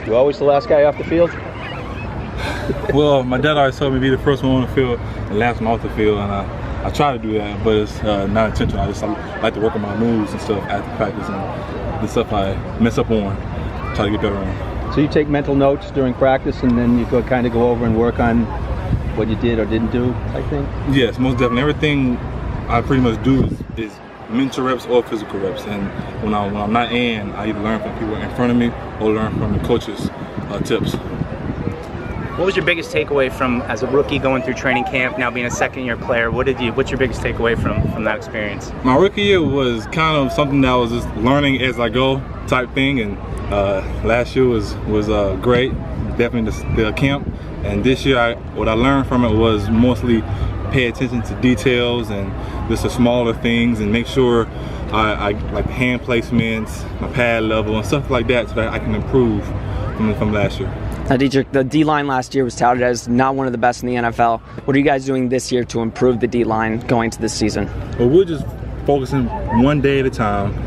You always the last guy off the field? Well, my dad always told me to be the first one on the field and last one off the field, and I try to do that, but it's not intentional. I just like to work on my moves and stuff after practice, and the stuff I mess up on, try to get better on. So you take mental notes during practice, and then you kind of go over and work on what you did or didn't do, I think? Yes, most definitely. Everything I pretty much do is mental reps or physical reps, and when I'm not in, I either learn from people in front of me or learn from the coaches' tips. What was your biggest takeaway from, as a rookie going through training camp, now being a second-year player? What's your biggest takeaway from that experience? My rookie year was kind of something that I was just learning as I go type thing, and last year was great, definitely the camp. And this year, what I learned from it was mostly pay attention to details and just the smaller things, and make sure I like hand placements, my pad level, and stuff like that, so that I can improve from last year. Now, Deatrich, the D-line last year was touted as not one of the best in the NFL. What are you guys doing this year to improve the D-line going into this season? Well, we're just focusing one day at a time.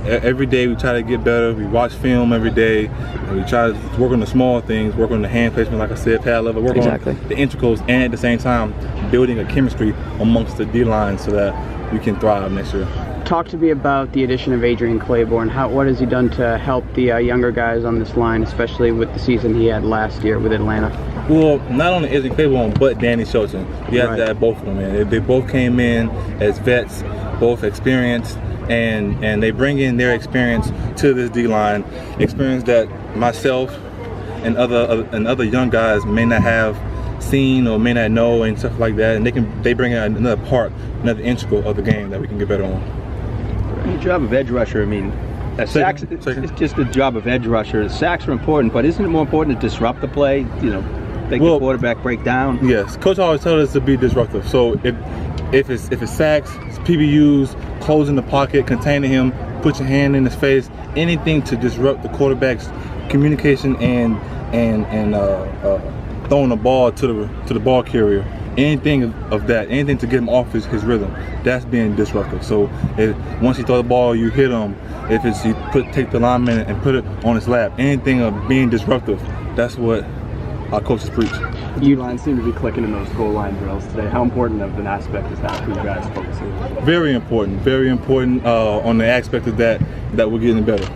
Every day we try to get better. We watch film every day, and we try to work on the small things, work on the hand placement, like I said, pad level, work on the integrals, and at the same time building a chemistry amongst the D-line so that we can thrive next year. Talk to me about the addition of Adrian Claiborne. What has he done to help the younger guys on this line, especially with the season he had last year with Atlanta? Well, not only Adrian Claiborne, but Danny Shelton. You have to add both of them in. They both came in as vets, both experienced, and they bring in their experience to this D-line, experience that myself and other young guys may not have seen or may not know, and stuff like that. And they bring in another part, another integral of the game that we can get better on. The job of edge rusher, I mean, sacks, it's just the job of edge rusher. Sacks are important, but isn't it more important to disrupt the play? You know, make the quarterback break down. Yes, coach always tells us to be disruptive. So if it's sacks, it's PBUs, closing the pocket, containing him, put your hand in his face, anything to disrupt the quarterback's communication and throwing the ball to the ball carrier. Anything of that, anything to get him off his rhythm, that's being disruptive. So once you throw the ball, you hit him. If it's take the lineman and put it on his lap, anything of being disruptive, that's what our coaches preach. The D-line seemed to be clicking in those goal line drills today. How important of an aspect is that for you guys focusing? Very important on the aspect of that we're getting better.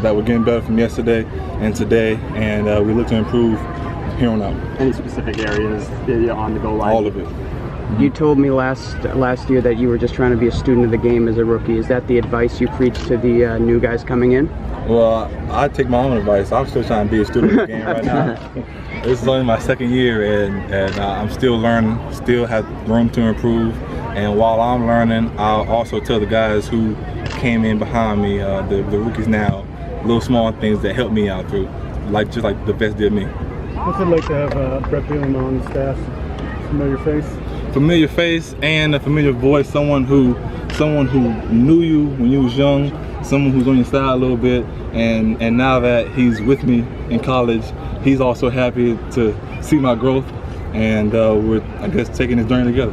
That we're getting better from yesterday and today, and we look to improve here on out. Any specific areas on the goal line? All of it. You told me last year that you were just trying to be a student of the game as a rookie. Is that the advice you preach to the new guys coming in? Well, I take my own advice. I'm still trying to be a student of the game right now. This is only my second year, and I'm still learning, still have room to improve. And while I'm learning, I'll also tell the guys who came in behind me, the rookies now, little small things that help me out through, just like the vets did me. What's it like to have Brett Bielema on the staff? Familiar face? Familiar face and a familiar voice. Someone who knew you when you was young. Someone who's on your side a little bit. And now that he's with me in college, he's also happy to see my growth. And we're, I guess, taking this journey together.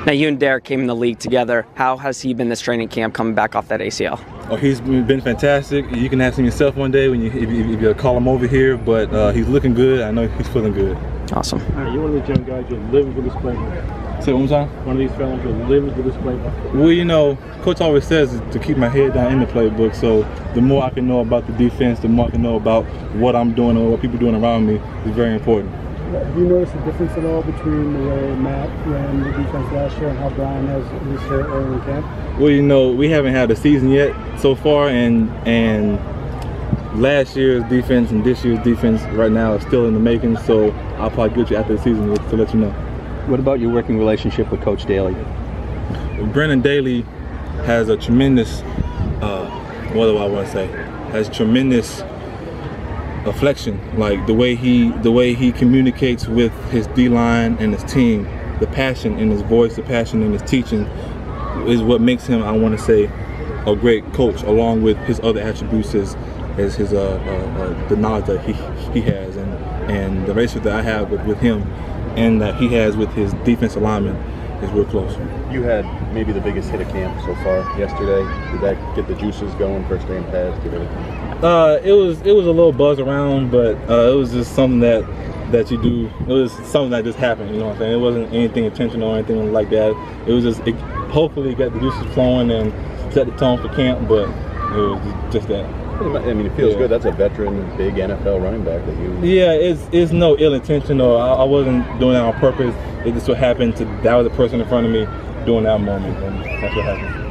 Now, you and Derek came in the league together. How has he been this training camp coming back off that ACL? Oh, he's been fantastic. You can ask him yourself one day if you call him over here, but he's looking good. I know he's feeling good. Awesome. All right, you're one of these young guys who lives with this playbook. Say it one more time? One of these fellas who lives with this playbook. Well, you know, Coach always says to keep my head down in the playbook, so the more I can know about the defense, the more I can know about what I'm doing or what people are doing around me is very important. Have you noticed a difference at all between the way Matt ran the defense last year and how Brian has this year early in camp? Well, you know, we haven't had a season yet so far, and last year's defense and this year's defense right now is still in the making, so I'll probably get you after the season to let you know. What about your working relationship with Coach Daly? Brennan Daly has a tremendous, what do I want to say, has tremendous afflection, like the way he communicates with his D-line and his team, the passion in his voice, the passion in his teaching is what makes him, I want to say, a great coach, along with his other attributes as his the knowledge that he has and the relationship that I have with him and that he has with his defensive linemen is real close. You had maybe the biggest hit of camp so far yesterday. Did that get the juices going first day in pads? It was a little buzz around, but it was just something that you do. It was something that just happened. You know what I'm saying? It wasn't anything intentional or anything like that. It was just hopefully got the juices flowing and set the tone for camp, but it was just that. I mean, it feels good. That's a veteran, big NFL running back that you. Yeah, it's no ill intention, or I wasn't doing that on purpose. It just so happened that was the person in front of me during that moment, and that's what happened.